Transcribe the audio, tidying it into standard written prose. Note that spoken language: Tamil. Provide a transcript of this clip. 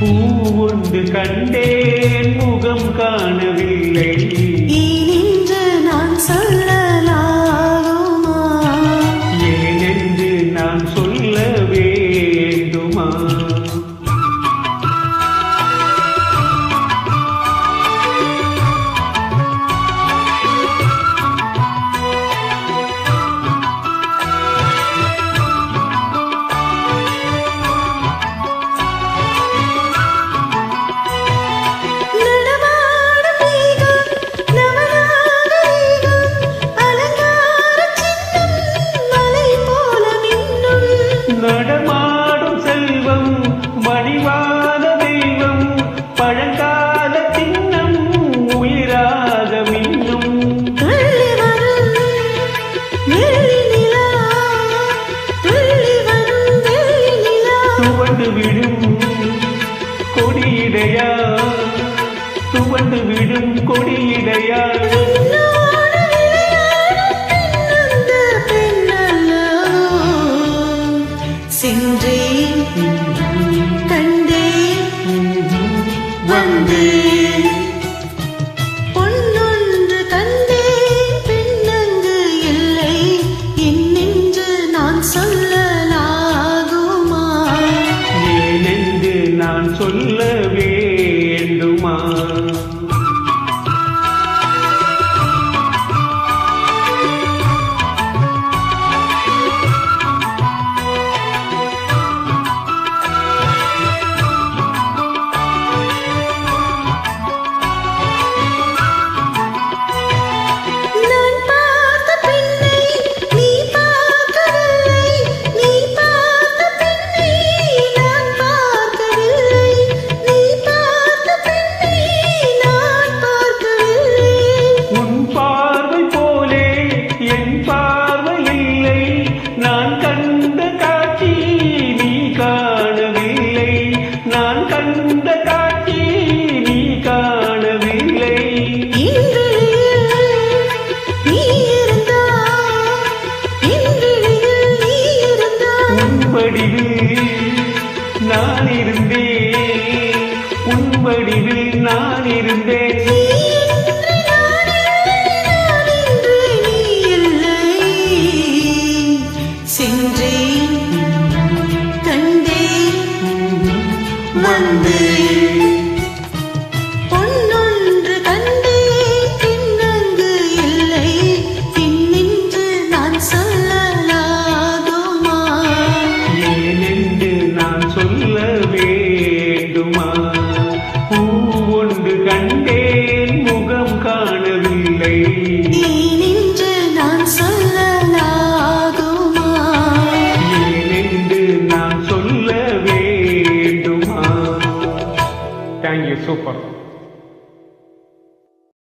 பூவொன்று கண்டேன் முகம் காணவில்லை. ஏனென்று நான் சொல்லலாகுமா? ஏனென்று நான் சொல்ல வேண்டுமா? நடமாடும் செல்வம் மணிவாத தெய்வம் பழங்கால சின்னம் உயிராக மின்னும். துவண்டு விடும் கொடியிடையா, துவண்டு விடும் கொடியிடையா, சென்றேன் கண்டேன் வந்தேன். பொன்னொன்று கண்டேன் பெண்ணங்கு இல்லை என்னென்று நான் சொல்லலாகுமா? ஏனென்று நான் சொல்ல வேண்டுமா? நான் கண்ட காட்சி நீ காணவில்லை, நான் கண்ட காட்சி நீ காணவில்லை. உன் வடிவில் நான் இருந்தேன், உன் வடிவில் நான் இருந்தேன். சென்றேன் கண்டேன் வந்தேன். பொன்னொன்று கண்டேன் பின்னங்கு இல்லை பின்னென்று நான் சொல்லலாகுமா? ஏனென்று நான் சொல்ல வேண்டுமா? பூவொன்று கண்டேன் முகம் காணவில்லை. ஏனென்று நான் சொல்லலாகுமா? நான் சொல்ல வேண்டுமா? Thank you, super.